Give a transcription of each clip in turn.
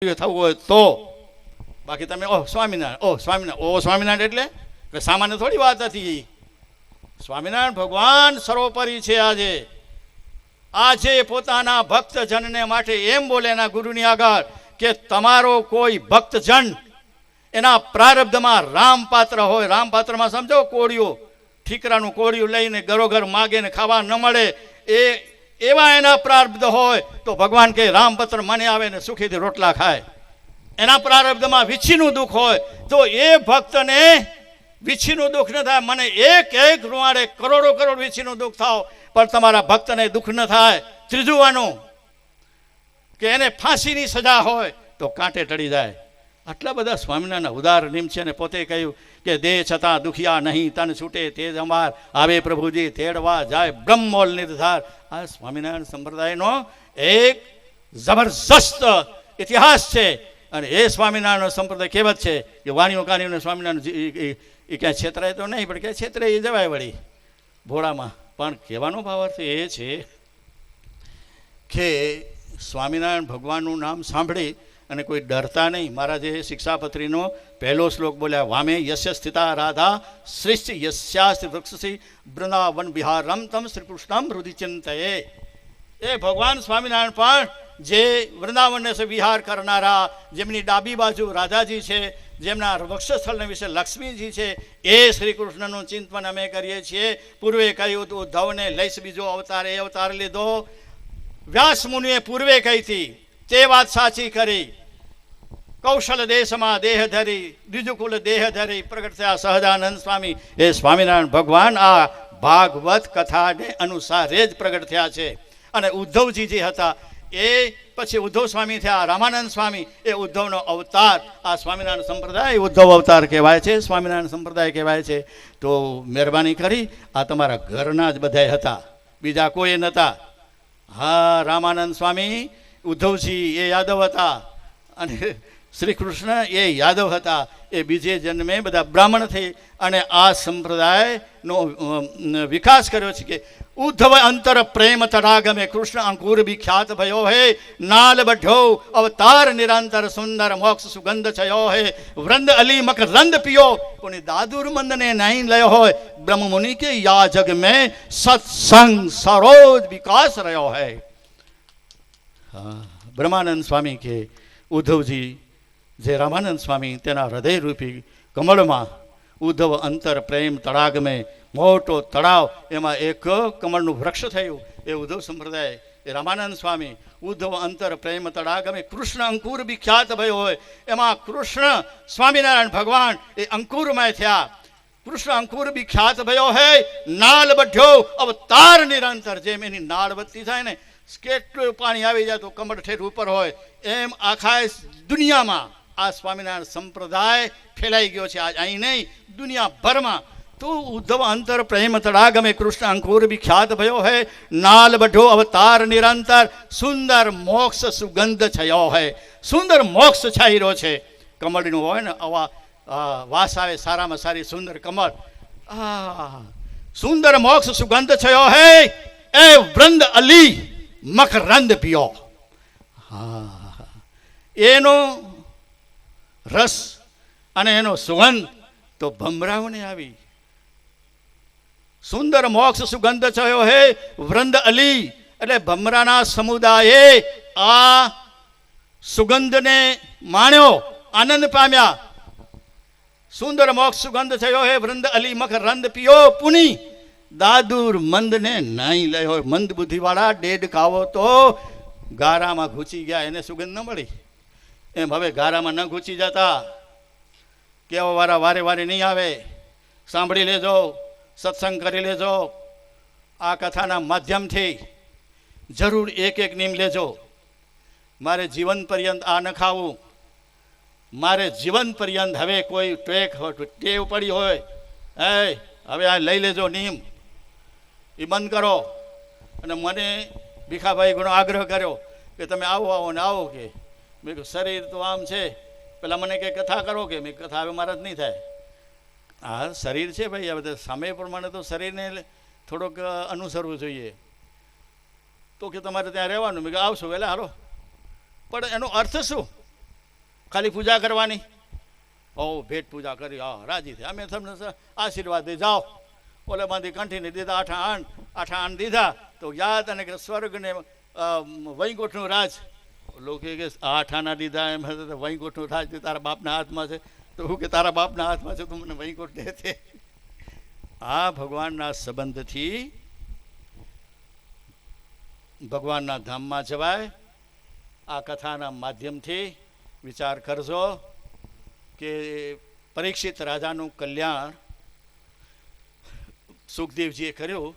થવું હોય તો, બાકી તમે ઓહ સ્વામિનારાયણ એટલે સામાન્ય થોડી વાત હતી. સ્વામિનારાયણ ભગવાન સર્વોપરી છે. આજે પોતાના ભક્તજનને માટે એમ બોલે એના ગુરુની આગળ કે તમારો કોઈ ભક્તજન એના પ્રારબ્ધમાં રામપાત્ર હોય, રામપાત્રમાં સમજો કોળિયું, ઠીકરાનું કોળિયું લઈને ઘરોઘર માગે ને ખાવા ન મળે, એવા એના પ્રારબ્ધ હોય તો ભગવાન કે રામપત્ર મને આવે ને સુખીથી રોટલા ખાય. એના પ્રારબ્ધમાં વીછીનું દુઃખ હોય તો એ ભક્તને વીછીનું દુઃખ ન થાય. મને એક રૂવાડે કરોડો વીછીનું દુઃખ થાવ પણ તમારા ભક્તને દુઃખ ન થાય. ત્રીજું આનું કે એને ફાંસીની સજા હોય તો કાંટે ટળી જાય. આટલા બધા સ્વામિનારાયણના ઉદાર નિયમ છે. અને પોતે કહ્યું કે દેહ છતાં દુખિયા નહીં, તન છૂટે તે જ અમાર, આવે પ્રભુજી તેડવા જાય બ્રહ્મોલ નિર્ધાર. આ સ્વામિનારાયણ સંપ્રદાયનો એક જબરજસ્ત ઇતિહાસ છે. અને એ સ્વામિનારાયણનો સંપ્રદાય કહેવત છે કે વાણીઓ કાનીઓને સ્વામિનારાયણ એ ક્યાંય છેતરાય તો નહીં, પણ ક્યાંય છેતરાય એ જવાય વળી ભોળામાં. પણ કહેવાનો ભાવ અર્થ એ છે કે સ્વામિનારાયણ ભગવાનનું નામ સાંભળી અને કોઈ ડરતા નહીં. મહારાજે શિક્ષાપત્રીનો પહેલો શ્લોક બોલ્યા, વામે યસ્ય સ્થિતા રાધા શ્રેષ્ઠ યસ્યાસ્તિ વૃક્ષસી વૃંદાવન વિહારમ તમ શ્રી કૃષ્ણમ હૃદય ચિંતયે. એ ભગવાન સ્વામિનારાયણ પણ જે વૃંદાવનને વિહાર કરનારા, જેમની ડાબી બાજુ રાધાજી છે, જેમના વક્ષસ્થળને વિશે લક્ષ્મીજી છે, એ શ્રી કૃષ્ણનું ચિંતન અમે કરીએ છીએ. પૂર્વે કહ્યું હતું ઉદ્ધવને લઈશ બીજો અવતાર, એ અવતાર લીધો. વ્યાસ મુનિએ પૂર્વે કહી હતી તે વાત સાચી કરી. કૌશલ દેશમાં દેહ ધરી, દ્વિજુકુલ દેહ ધરી પ્રગટ થયા સહજાનંદ સ્વામી. એ સ્વામિનારાયણ ભગવાન આ ભાગવત કથાને અનુસારે જ પ્રગટ થયા છે. અને ઉદ્ધવજી જે હતા એ પછી ઉદ્ધવ સ્વામી થયા, રામાનંદ સ્વામી, એ ઉદ્ધવનો અવતાર. આ સ્વામિનારાયણ સંપ્રદાય ઉદ્ધવ અવતાર કહેવાય છે, સ્વામિનારાયણ સંપ્રદાય કહેવાય છે. તો મહેરબાની કરી આ તમારા ઘરના જ બધાય હતા, બીજા કોઈ નહોતા. હા, રામાનંદ સ્વામી, ઉદ્ધવજી એ યાદવ હતા અને શ્રી કૃષ્ણ એ યાદવ હતા. એ બીજે જન્મે બધા બ્રાહ્મણ થઈ અને આ સંપ્રદાયનો વિકાસ કર્યો છે. કે ઉદ્ધવ અંતર પ્રેમ તડાગમે કૃષ્ણ અંકુર વિખ્યાત ભયો હે, નાલ બઢો અવતાર નિરંતર સુંદર મોક્ષ સુગંધ છયો હે, વૃંદ અલી મકરંદ પિયો કોની દાદુર મંદ ને નહીં લયો હોય, બ્રહ્મ મુનિ કે યા જગ મેં સત્સંગ સરોજ વિકાસ રહ્યો હૈ. હા, બ્રહ્માનંદ સ્વામી કે ઉદ્ધવજી જે રામાનંદ સ્વામી તેના હૃદયરૂપી કમળમાં ઉદ્ધવ અંતર પ્રેમ તળાગ મેં મોટો તળાવ, એમાં એક કમળનું વૃક્ષ થયું. એ ઉદ્ધવ સંપ્રદાય એ રામાનંદ સ્વામી ઉદ્ધવ અંતર પ્રેમ તળાગ મેં કૃષ્ણ અંકુર વિખ્યાત ભયો હોય, એમાં કૃષ્ણ સ્વામિનારાયણ ભગવાન એ અંકુરમય થયા. કૃષ્ણ અંકુર વિખ્યાત ભયો હે, નાલ બઢ્યો અવતાર નિરંતર. જેમ એની નાળ વધતી થાય ને, કેટલું પાણી આવી જાય તો કમળ ઠેર ઉપર હોય, એમ આખા દુનિયામાં આ સ્વામિનારાયણ સંપ્રદાય ફેલાઈ ગયો છે. આજ અહીં નહીં, દુનિયાભરમાં. તો ઉદ્ધવ અંતર પ્રેમ તડાગમે કૃષ્ણ અંકુર વિખ્યાત ભયો હે, નાલ બઢો અવતાર નિરંતર સુંદર મોક્ષ સુગંધ છયો હે. સુંદર મોક્ષ છાયરો છે. કમળનું હોય ને આવા વાસ આવે, સારામાં સારી સુંદર કમળ. સુંદર મોક્ષ સુગંધ છયો હે, એ વૃંદ અલી મકરંદ પિયો. હા, એનો રસ અને એનો સુગંધ તો ભમરાઓને આવી. સુંદર મોક્ષ સુગંધ છયો હે, વૃંદ અલી એટલે ભમરાના સમુદાયે આ સુગંધને માણ્યો, આનંદ પામ્યા. સુંદર મોક્ષ સુગંધ થયો હે, વૃંદ અલી મકરંદ પિયો પુની, દાદુર મંદને નહીં લયો. મંદ બુદ્ધિવાળા ડેડ ખાવો તો ગારામાં ઘૂંચી ગયા, એને સુગંધ ન મળી. એમ હવે ગારામાં ન ઘૂંચી જતા, કેવા વાળા વારે વારે નહીં આવે. સાંભળી લેજો, સત્સંગ કરી લેજો. આ કથાના માધ્યમથી જરૂર એક નિયમ લેજો. મારે જીવન પર્યંત આ ન ખાવું, મારે જીવન પર્યંત હવે કોઈ ટેવ પડી હોય, હવે આ લઈ લેજો નિયમ, એ બંધ કરો. અને મને ભીખાભાઈ ઘણો આગ્રહ કર્યો કે તમે આવો ને આવો. કે મેં કહ્યું શરીર તો આમ છે, પેલા મને કે કથા કરો. કે મેં કથા હવે મારા જ નહીં થાય. હા, શરીર છે ભાઈ, આ બધા સમય પ્રમાણે તો શરીરને થોડોક અનુસરવું જોઈએ. તો કે તમારે ત્યાં રહેવાનું. મેં કહ્યું આવશો એટલે હાલો. પણ એનો અર્થ શું? ખાલી પૂજા કરવાની? ઓ ભેટ પૂજા કરી, હા રાજી થઈ, અમે તમને આશીર્વાદ દઈ જાઓ. ઓલેમાંથી કંઠીને દીધા, આઠા આણ દીધા તો યાદ અને કે સ્વર્ગને વૈકુંઠનું રાજ. લોકો કે આઠાના દીધા એમ વૈકુંઠનું રાજ તારા બાપના હાથમાં છે. તો હું કે તારા બાપના હાથમાં છે, તું મને વૈકુંઠ દે છે. આ ભગવાનના સંબંધથી ભગવાનના ધામમાં જવાય. આ કથાના માધ્યમથી વિચાર કરજો કે પરીક્ષિત રાજાનું કલ્યાણ સુખદેવજીએ કર્યું.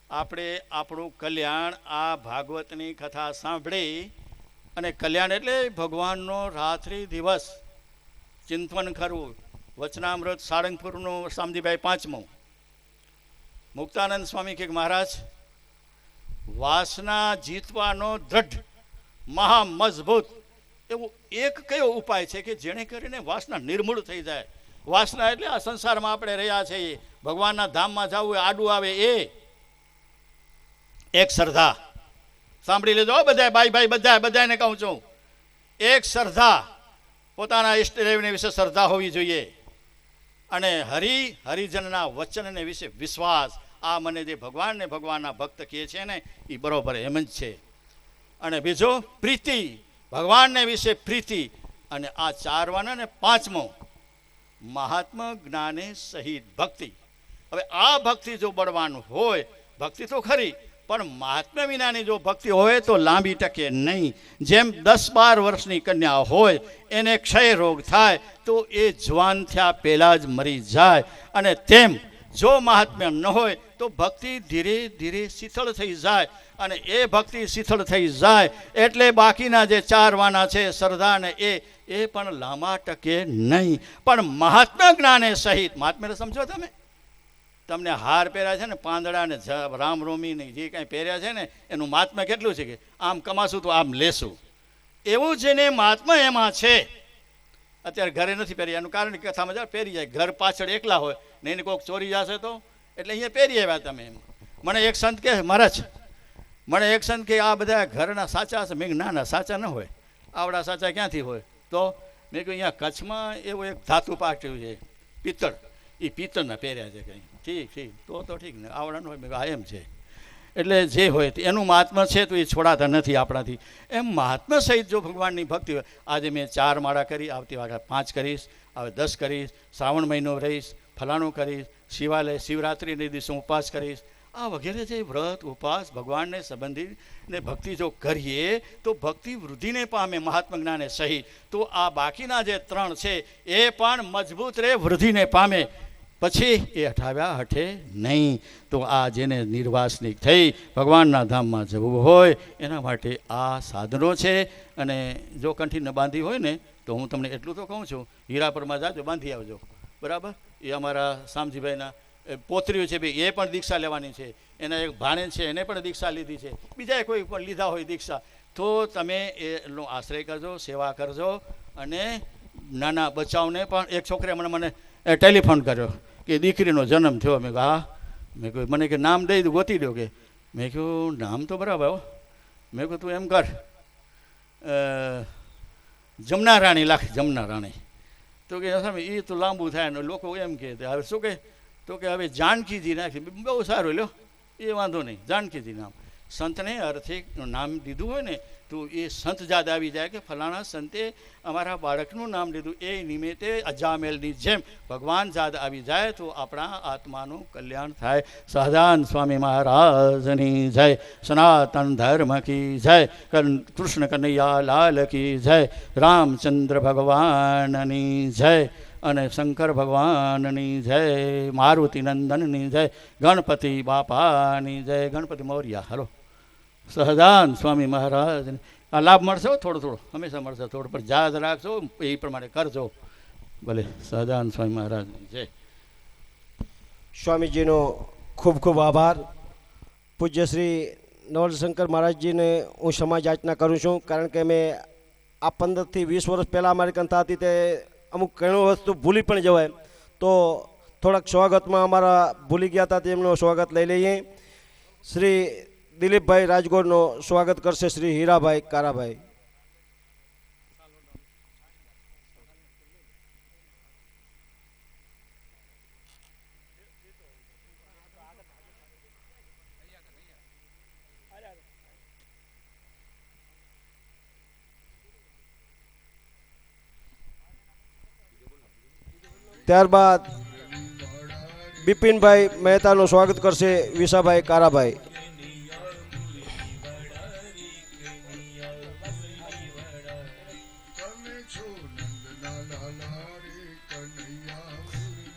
આપણે આપણું કલ્યાણ આ ભાગવતની કથા સાંભળી, અને કલ્યાણ એટલે ભગવાનનો રાત્રિ દિવસ ચિંતન કરવું. વચનામૃત સાળંગપુરનું શામજીભાઈ 5મું. મુક્તાનંદ સ્વામી કે મહારાજ, વાસના જીતવાનો દ્રઢ મહા મજબૂત એવું એક કયો ઉપાય છે કે જેને કરીને વાસના નિર્મૂળ થઈ જાય? વાસના એટલે આ સંસારમાં આપણે રહ્યા છીએ, ભગવાનના ધામમાં જવું આડું આવે એ એક શ્રદ્ધા. સાંભળી લેજો બધા ભાઈ બધાને કહું છું, એક શ્રદ્ધા, પોતાના ઈષ્ટદેવને વિશે શ્રદ્ધા હોવી જોઈએ, અને હરિજનના વચનને વિશે વિશ્વાસ. આ મને જે ભગવાનને ભગવાનના ભક્ત કહે છે ને એ બરોબર એમ જ છે. અને બીજું પ્રીતિ, ભગવાનને વિશે પ્રીતિ. અને આ 4 અને 5મો મહાત્મા જ્ઞાને સહિત ભક્તિ. હવે આ ભક્તિ જો બળવાનું હોય, ભક્તિ તો ખરી પણ મહાત્મા વિનાની જો ભક્તિ હોય તો લાંબી ટકે નહીં. જેમ 10-12 વર્ષની કન્યા હોય, એને ક્ષય રોગ થાય તો એ જવાન થયા પહેલાં જ મરી જાય. અને તેમ જો મહાત્મ્ય ન હોય તો ભક્તિ ધીરે ધીરે શીતળ થઈ જાય. અને એ ભક્તિ શીતળ થઈ જાય એટલે બાકીના જે 4 વાના છે શ્રદ્ધા ને એ પણ લાંબા ટકે નહીં. પણ મહાત્મા જ્ઞાને સહિત, મહાત્મ્ય સમજો તમે, તમને હાર પહેર્યા છે ને, પાંદડા ને રામરોમી ને જે કાંઈ પહેર્યા છે ને, એનું મહાત્મ્ય કેટલું છે કે આમ કમાશું તો આમ લેશું. એવું જેને મહાત્મા એમાં છે. અત્યારે ઘરે નથી પહેરી, એનું કારણ કથામાં જાય પહેરી જાય. ઘર પાછળ એકલા હોય ને એને કોઈક ચોરી જશે તો, એટલે અહીંયા પહેરી આવ્યા તમે. મને એક સંત કે મહારાજ, મને એક સંત કે આ બધા ઘરના સાચા હશે. મેં ના સાચા ન હોય, આવડા સાચા ક્યાંથી હોય? તો મેં કહ્યું અહીંયા કચ્છમાં એવું એક ધાતુ પાટ્યું છે પિત્તળ, એ પિત્તળના પહેર્યા છે કંઈ. ઠીક તો ઠીક ને, આવડા ન હોય. મેં કહ્યું એમ છે. એટલે જે હોય એનું મહાત્મા છે તો એ છોડાતા નથી આપણાથી. એમ મહાત્મા સહિત જો ભગવાનની ભક્તિ હોય, આજે મેં 4 માળા કરી, આવતી વખતે 5 કરીશ, હવે 10 કરીશ, શ્રાવણ મહિનો રહીશ, ફલાણું કરીશ, શિવાલય શિવરાત્રિના દિવસે ઉપવાસ કરીશ. આ વગેરે જે વ્રત ઉપવાસ ભગવાનને સંબંધિત ને ભક્તિ જો કરીએ તો ભક્તિ વૃદ્ધિને પામે મહાત્મા જ્ઞાને સહિત. તો આ બાકીના જે 3 છે એ પણ મજબૂત રહે, વૃદ્ધિને પામે. પછી એ હઠાવ્યા હઠે નહીં. તો આ જેને નિર્વાસનિક થઈ ભગવાનના ધામમાં જવું હોય એના માટે આ સાધનો છે. અને જો કંઠી ન બાંધી હોય ને તો હું તમને એટલું તો કહું છું, હીરાપરમાં જાજો, બાંધી આવજો, બરાબર? એ અમારા શામજીભાઈના પોતરીઓ છે ભાઈ, એ પણ દીક્ષા લેવાની છે. એના એક ભાણેજ છે, એને પણ દીક્ષા લીધી છે. બીજાએ કોઈ પણ લીધા હોય દીક્ષા, તો તમે એનો આશ્રય કરજો, સેવા કરજો. અને નાના બચ્ચાઓને પણ, એક છોકરીએ મને ટેલિફોન કર્યો કે દીકરીનો જન્મ થયો. મેં કહ્યું હા. મેં કહ્યું મને કે નામ દઈ ગોતી દો કે. મેં કહ્યું નામ તો બરાબર હો. મેં કહ્યું તું એમ કર, જમના રાણી લાખ, જમના રાણી. તો કે સામે એ તો લાંબુ થાય ને લોકો એમ કહે. હવે શું કહે? તો કે હવે જાનકીજી નાખી. બહુ સારું લ્યો, એ વાંધો નહીં, જાનકીજી નામ. સંતને અર્થે નામ દીધું હોય ને તો એ સંત જાદ આવી જાય કે ફલાણા સંતે અમારા બાળકનું નામ લીધું. એ નિમિત્તે અજામેલની જેમ ભગવાન જાદ આવી જાય તો આપણા આત્માનું કલ્યાણ થાય. સહજાન સ્વામી મહારાજની જય, સનાતન ધર્મ કી જય, કૃષ્ણ કનૈયા લાલ કી જય, રામચંદ્ર ભગવાનની જય, અને શંકર ભગવાનની જય, મારુતિ નંદનની જય, ગણપતિ બાપાની જય, ગણપતિ મૌર્ય. હલો, સહજાન સ્વામી મહારાજ. આ લાભ મળશે થોડો થોડો, હંમેશા મળશે થોડો, પણ યાદ રાખજો, એ પ્રમાણે કરજો. ભલે, સહજાન સ્વામી મહારાજની જય. સ્વામીજીનો ખૂબ ખૂબ આભાર. પૂજ્ય શ્રી નવલશંકર મહારાજજીને હું ક્ષમા યાચના કરું છું, કારણ કે મેં આ 15 થી 20 વર્ષ પહેલાં અમારી કંથા હતી તે અમુક ઘણું વસ્તુ ભૂલી પણ જવાય. તો થોડાક સ્વાગતમાં અમારા ભૂલી ગયા હતા, તેમનું સ્વાગત લઈ લઈએ. શ્રી દિલીપભાઈ રાજગોરનો સ્વાગત કરશે શ્રી હીરાભાઈ કારાભાઈ. ત્યારબાદ બિપિનભાઈ મહેતાનું સ્વાગત કરશે વિશાભાઈ કારાભાઈ.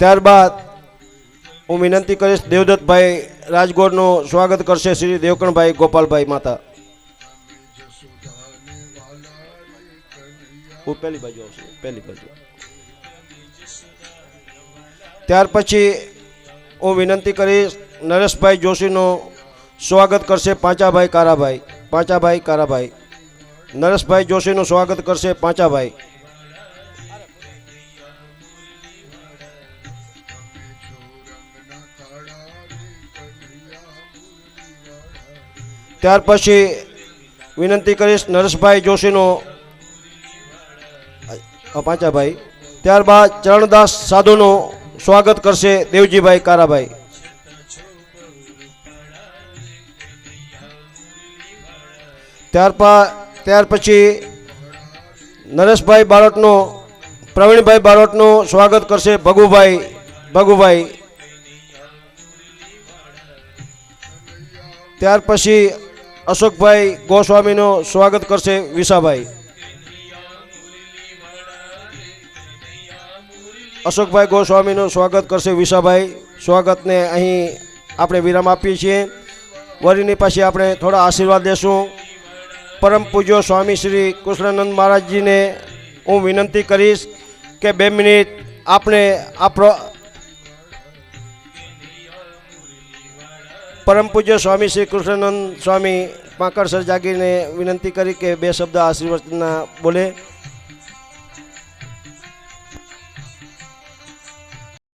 ત્યારબાદ હું વિનંતી કરીશ દેવદત્તભાઈ રાજગોરનું સ્વાગત કરશે શ્રી દેવકણભાઈ ગોપાલભાઈ માતા. હું પહેલી બાજુ આવશે, પહેલી બાજુ. ત્યાર પછી હું વિનંતી કરીશ નરેશભાઈ જોશીનું સ્વાગત કરશે પાંચાભાઈ કારાભાઈ. પાંચાભાઈ કારાભાઈ નરેશભાઈ જોશીનું સ્વાગત કરશે પાંચાભાઈ. ત્યાર પછી વિનંતી કરીશ નરેશભાઈ જોશીનું પાંચાભાઈ. ત્યારબાદ ચરણદાસ સાધુનું સ્વાગત કરશે દેવજીભાઈ કારાભાઈ. ત્યાર પછી નરેશભાઈ બારોટનું પ્રવીણભાઈ બારોટનું સ્વાગત કરશે ભગુભાઈ. ત્યાર પછી અશોકભાઈ ગોસ્વામીનું સ્વાગત કરશે વિશાભાઈ. અશોકભાઈ ગોસ્વામીનું સ્વાગત કરશે વિશાભાઈ. સ્વાગતને અહીં આપણે વિરામ આપીએ છીએ. વરીની પાસે આપણે થોડા આશીર્વાદ દેશું. પરમ પૂજ્ય સ્વામી શ્રી કૃષ્ણાનંદ મહારાજજીને હું વિનંતી કરીશ કે 2 મિનિટ આપણે પરમ પૂજ્ય સ્વામી શ્રી કૃષ્ણાનંદ સ્વામી પાંકડ સરજાગીને વિનંતી કરી કે 2 શબ્દ આશીર્વાદના બોલે.